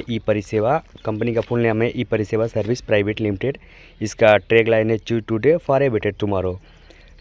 ई परिसेवा company का full name है ई परिसेवा service private limited. इसका ट्रैग लाइन है choose today for a better tomorrow.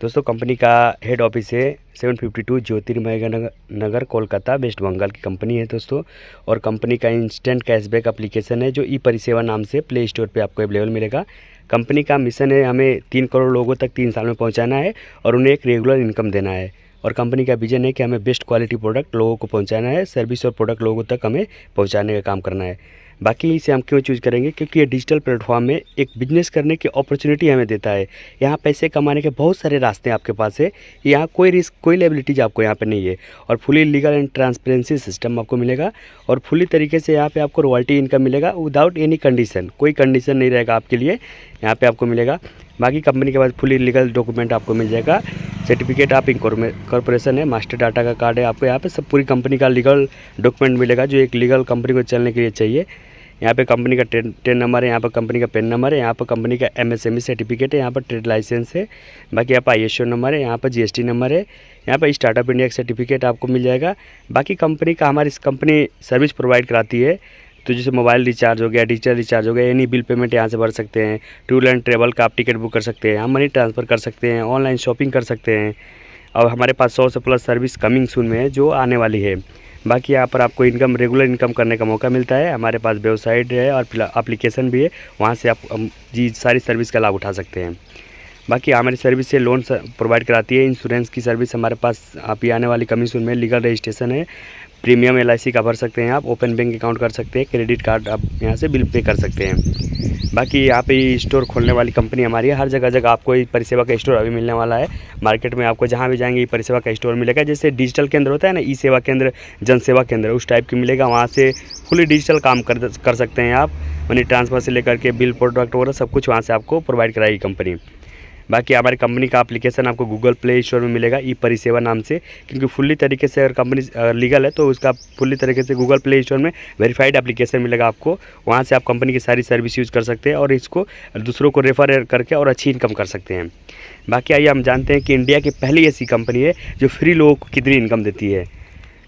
दोस्तों कंपनी का हेड ऑफिस है 752 ज्योतिर्मय नगर कोलकाता वेस्ट बंगाल की कंपनी है दोस्तों। और कंपनी का इंस्टेंट कैशबैक एप्लीकेशन है जो ई परिसेवा नाम से प्ले स्टोर पे आपको अवेलेबल मिलेगा। कंपनी का मिशन है हमें 3 करोड़ लोगों तक 3 साल में पहुंचाना है और उन्हें एक रेगुलर इनकम देना है। और कंपनी का विजन है कि हमें बेस्ट क्वालिटी प्रोडक्ट लोगों को पहुंचाना है, सर्विस और प्रोडक्ट लोगों तक हमें पहुंचाने का काम करना है। बाकी इसे हम क्यों चूज़ करेंगे, क्योंकि ये डिजिटल प्लेटफॉर्म में एक बिजनेस करने की अपॉर्चुनिटी हमें देता है। यहाँ पैसे कमाने के बहुत सारे रास्ते आपके पास है। यहाँ कोई रिस्क कोई लायबिलिटीज आपको यहाँ पे नहीं है और fully legal and transparency system आपको मिलेगा। और फुली तरीके से यहाँ पे आपको रॉयल्टी इनकम मिलेगा विदाउट एनी कंडीशन, कोई कंडीशन नहीं रहेगा आपके लिए, यहाँ पे आपको मिलेगा। बाकी कंपनी के पास फुली लीगल डॉक्यूमेंट आपको मिल जाएगा, सर्टिफिकेट ऑफ कॉर्पोरेशन है, मास्टर डाटा का कार्ड है, आपको यहाँ पे सब पूरी कंपनी का लीगल डॉक्यूमेंट मिलेगा जो एक लीगल कंपनी को चलने के लिए चाहिए। यहाँ पे कंपनी का टेन नंबर है, यहाँ पर कंपनी का पेन नंबर है, यहाँ पर कंपनी का MSME सर्टिफिकेट है, यहाँ पर ट्रेड लाइसेंस है, बाकी यहाँ पर ISO नंबर है, यहाँ पर GST नंबर है, यहाँ पर स्टार्टअप इंडिया सर्टिफिकेट आपको मिल जाएगा। बाकी कंपनी का हमारी कंपनी सर्विस प्रोवाइड कराती है, तो जैसे मोबाइल रिचार्ज हो गया, डिजिटल रिचार्ज हो गया, एनी बिल पेमेंट यहाँ से भर सकते हैं, टूर एंड ट्रेवल का आप टिकट बुक कर सकते हैं, यहाँ मनी ट्रांसफ़र कर सकते हैं, ऑनलाइन शॉपिंग कर सकते हैं। और हमारे पास 100 से प्लस सर्विस कमिंग सून में है जो आने वाली है। बाकी यहाँ पर आपको रेगुलर इनकम करने का मौका मिलता है। हमारे पास वेबसाइट है और एप्लीकेशन भी है, वहाँ से आप जी सारी सर्विस का लाभ उठा सकते हैं। बाकी हमारी सर्विस से लोन प्रोवाइड कराती है, इंश्योरेंस की सर्विस हमारे पास आप ही आने वाली कमीशन में, लीगल रजिस्ट्रेशन है, प्रीमियम LIC का भर सकते हैं आप, ओपन बैंक अकाउंट कर सकते हैं, क्रेडिट कार्ड आप यहाँ से बिल पे कर सकते हैं। बाकी यहाँ पे स्टोर खोलने वाली कंपनी हमारी है, हर जगह जगह आपको ई परिसेवा का स्टोर अभी मिलने वाला है। मार्केट में आपको जहाँ भी जाएंगे ई परिसेवा का स्टोर मिलेगा, जैसे डिजिटल केंद्र होता है ना, ई सेवा केंद्र, जन सेवा केंद्र, उस टाइप की मिलेगा। वहाँ से फुली डिजिटल काम कर सकते हैं आप, मनी ट्रांसफ़र से लेकर के बिल प्रोडक्ट वगैरह सब कुछ वहाँ से आपको प्रोवाइड कराएगी कंपनी। बाकी हमारी कंपनी का एप्लीकेशन आपको गूगल प्ले स्टोर में मिलेगा ई परिसेवा नाम से, क्योंकि फुल्ली तरीके से अगर कंपनी लीगल है तो उसका फुल्ली तरीके से गूगल प्ले स्टोर में वेरीफाइड एप्लीकेशन मिलेगा आपको, वहाँ से आप कंपनी की सारी सर्विस यूज़ कर सकते हैं और इसको दूसरों को रेफर करके और अच्छी इनकम कर सकते हैं। बाकी आइए हम जानते हैं कि इंडिया की पहली ऐसी कंपनी है जो फ्री लोगों को कितनी इनकम देती है,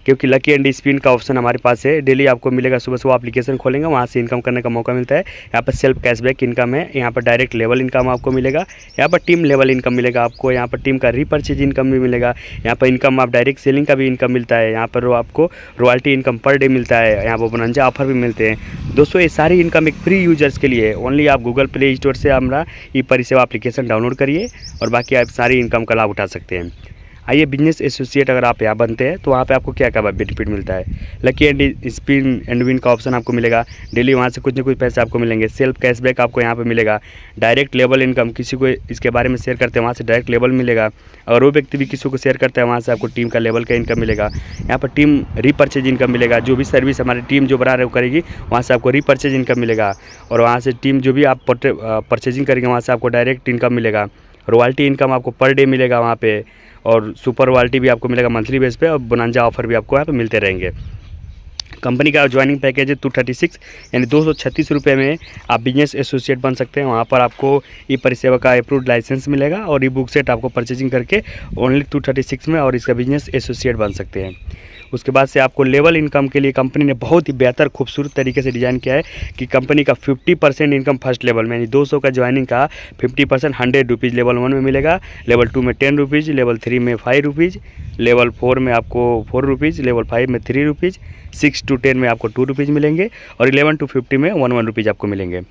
क्योंकि लकी एंड स्पिन का ऑप्शन हमारे पास है। डेली आपको मिलेगा, सुबह सुबह एप्लीकेशन खोलेंगे वहाँ से इनकम करने का मौका मिलता है। यहाँ पर सेल्फ कैशबैक इनकम है, यहाँ पर डायरेक्ट लेवल इनकम आपको मिलेगा, यहाँ पर टीम लेवल इनकम मिलेगा आपको, यहाँ पर टीम का रीपर्चेज इनकम भी मिलेगा, यहाँ पर इनकम आप डायरेक्ट सेलिंग का भी इनकम मिलता है, यहाँ पर आपको रॉयल्टी इनकम पर डे मिलता है, यहाँ पर बोनंजा ऑफर भी मिलते हैं। दोस्तों ये सारी इनकम एक फ्री यूजर्स के लिए है। ओनली आप गूगल प्ले स्टोर से हमारा ई परिसेवा एप्लीकेशन डाउनलोड करिए और बाकी आप सारी इनकम का लाभ उठा सकते हैं। आइए बिजनेस एसोसिएट अगर आप यहाँ बनते हैं तो वहाँ पे आपको क्या क्या बेनिफिट मिलता है। Lucky and spin and win का ऑप्शन आपको मिलेगा, डेली वहाँ से कुछ न कुछ पैसे आपको मिलेंगे। सेल्फ कैशबैक आपको यहाँ पे मिलेगा, डायरेक्ट लेवल इनकम, किसी को इसके बारे में शेयर करते हैं वहाँ से डायरेक्ट लेवल मिलेगा। अगर वो व्यक्ति भी किसी को शेयर करता है वहाँ से आपको टीम का लेवल का इनकम मिलेगा। यहाँ पर टीम रीपर्चेज इनकम मिलेगा, जो भी सर्विस हमारी टीम जो बना रहे वो करेगी वहाँ से आपको रीपर्चेज इनकम मिलेगा। और वहाँ से टीम जो भी आप परचेजिंग करेंगे वहाँ से आपको डायरेक्ट इनकम मिलेगा। रॉयल्टी इनकम आपको पर डे मिलेगा वहाँ पे, और सुपर रॉयल्टी भी आपको मिलेगा मंथली बेस पे, और बोनंजा ऑफर भी आपको यहाँ पे मिलते रहेंगे। कंपनी का ज्वाइनिंग पैकेज है 236 यानी 236 रुपये में आप बिजनेस एसोसिएट बन सकते हैं। वहाँ पर आपको ई परिसेवा का अप्रूव्ड लाइसेंस मिलेगा और ई बुक सेट आपको परचेजिंग करके ओनली 236 में और इसका बिजनेस एसोसिएट बन सकते हैं। उसके बाद से आपको लेवल इनकम के लिए कंपनी ने बहुत ही बेहतर खूबसूरत तरीके से डिज़ाइन किया है कि कंपनी का 50% इनकम फर्स्ट लेवल में, यानी 200 का ज्वाइनिंग का 50% 100 रुपीज़ लेवल 1 में मिलेगा, लेवल 2 में 10 रुपीज़, लेवल 3 में 5 रुपीज़, लेवल 4 में आपको 4 रुपीज़, लेवल 5 में 3 रुपीज़, 6 to 10 में आपको 2 रुपीज़ मिलेंगे और 11 to 50 में 1 रुपीज़ आपको मिलेंगे।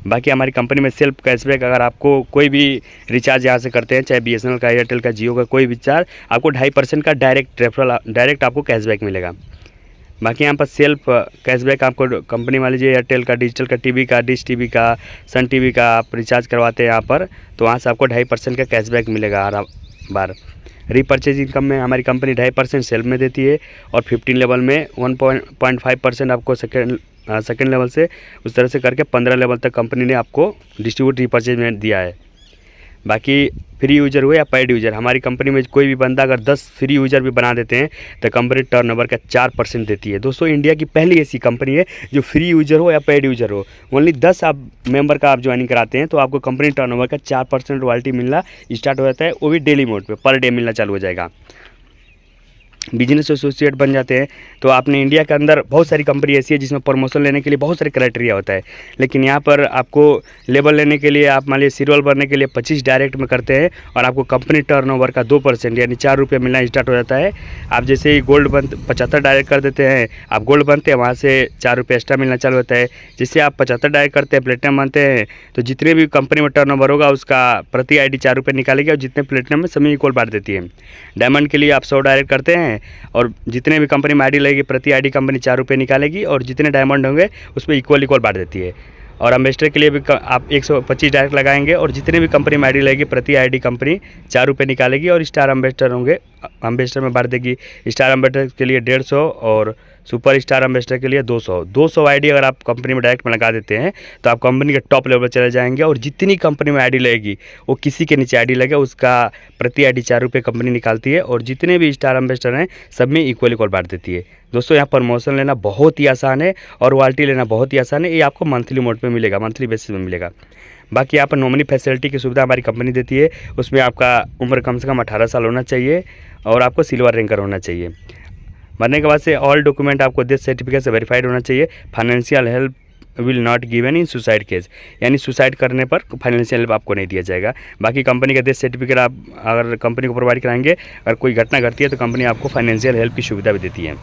बाकी हमारी कंपनी में सेल्फ कैशबैक, अगर आपको कोई भी रिचार्ज यहाँ से करते हैं, चाहे BSNL का, एयरटेल का, जियो का कोई भी रिचार्ज, आपको 2.5% का डायरेक्ट आपको कैशबैक मिलेगा। बाकी यहाँ पर सेल्फ कैशबैक आपको कंपनी वाली जो एयरटेल का, डिजिटल का, टीवी का, डिश टीवी का, सन टीवी का आप रिचार्ज करवाते हैं यहाँ पर, तो वहाँ से आपको 2.5% का कैशबैक मिलेगा हर बार। रीपर्चेज इनकम में हमारी कंपनी 2.5% सेल्फ में देती है और 15 लेवल में 1.5% आपको सेकेंड लेवल से, उस तरह से करके 15 लेवल तक कंपनी ने आपको डिस्ट्रीब्यूट रीपर्चेज में दिया है। बाकी फ्री यूजर हो या पेड यूजर, हमारी कंपनी में कोई भी बंदा अगर 10 फ्री यूजर भी बना देते हैं तो कंपनी टर्नओवर का 4% देती है। दोस्तों इंडिया की पहली ऐसी कंपनी है जो फ्री यूजर हो या पेड यूजर हो, ओनली 10 आप मेंबर का आप ज्वाइनिंग कराते हैं तो आपको कंपनी टर्नओवर का 4% रॉयल्टी मिलना स्टार्ट हो जाता है, वो भी डेली मोड पे, पर डे मिलना चालू हो जाएगा। बिजनेस एसोसिएट बन जाते हैं तो आपने इंडिया के अंदर बहुत सारी कंपनी ऐसी है जिसमें प्रमोशन लेने के लिए बहुत सारे क्राइटेरिया होता है, लेकिन यहाँ पर आपको लेवल लेने के लिए आप मान लीजिए सीरियल भरने के लिए 25 डायरेक्ट में करते हैं और आपको कंपनी टर्नओवर का 2% यानी 4 रुपये मिलना स्टार्ट हो जाता है। आप जैसे ही गोल्ड बन 75 डायरेक्ट कर देते हैं, आप गोल्ड बनते हैं, वहाँ से 4 रुपये एक्स्ट्रा मिलना चालू होता है। जैसे आप 75 डायरेक्ट करते हैं, प्लेटिनम बनते हैं, तो जितने भी कंपनी में टर्नओवर होगा उसका प्रति आईडी 4 रुपये निकालेगी और जितने प्लेटिनम में सभी इक्वल बांट देती है। डायमंड के लिए आप 100 डायरेक्ट करते हैं और जितने भी कंपनी में आईडी लगेगी प्रति आईडी कंपनी 4 रुपये निकालेगी और जितने डायमंड होंगे उसमें इक्वल बांट देती है। और एम्बेसडर के लिए भी आप 125 डायरेक्ट लगाएंगे और जितने भी कंपनी में आईडी लगेगी प्रति आईडी कंपनी 4 रुपये निकालेगी और स्टार एम्बेसडर होंगे एम्बेसडर में बांट देगी। स्टार एम्बेसडर के लिए 150 और सुपर स्टार एम्बेसडर के लिए 200 आईडी अगर आप कंपनी में डायरेक्ट में लगा देते हैं तो आप कंपनी के टॉप लेवल पर चले जाएंगे और जितनी कंपनी में आईडी लगेगी वो किसी के नीचे आईडी लगे उसका प्रति आईडी 4 रुपये कंपनी निकालती है और जितने भी स्टार एम्बेसडर हैं सब में इक्वल बांट देती है। दोस्तों यहाँ प्रमोशन लेना बहुत ही आसान है और रॉयल्टी लेना बहुत ही आसान है। ये आपको मंथली मोड पे मिलेगा, मंथली बेसिस में मिलेगा। बाकी यहाँ पर नॉमिनी फैसिलिटी की सुविधा हमारी कंपनी देती है। उसमें आपका उम्र कम से कम 18 साल होना चाहिए और आपको सिल्वर रैंकर होना चाहिए। मरने के बाद से ऑल डॉक्यूमेंट आपको डेथ सर्टिफिकेट से वेरीफाइड होना चाहिए। Financial help will not given in suicide case, यानी सुसाइड करने पर फाइनेंशियल हेल्प आपको नहीं दिया जाएगा। बाकी कंपनी का डेथ सर्टिफिकेट आप अगर कंपनी को प्रोवाइड कराएंगे, अगर कोई घटना घटती है तो कंपनी आपको फाइनेंशियल हेल्प की सुविधा भी देती है।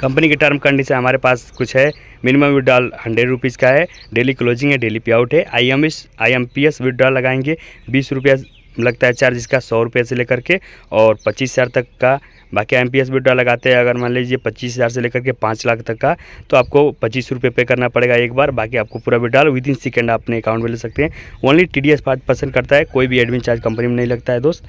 कंपनी की टर्म कंडीशन हमारे पास कुछ है। मिनिमम विड्रॉल 100 रुपीज़ का है, डेली क्लोजिंग है, डेली पे आउट है। IMPS विड्रॉल लगाएंगे 20 रुपया लगता है चार्ज इसका, 100 रुपये से लेकर के और 25,000 तक का। बाकी IMPS विड्रॉल लगाते हैं अगर मान लीजिए 25,000 से लेकर के 5 लाख तक का, तो आपको 25 रुपये पे करना पड़ेगा एक बार। बाकी आपको पूरा विड्रॉल विद इन सेकेंड अपने अकाउंट में ले सकते हैं। ओनली TDS 5% करता है, कोई भी एडमिन चार्ज कंपनी में नहीं लगता है दोस्त।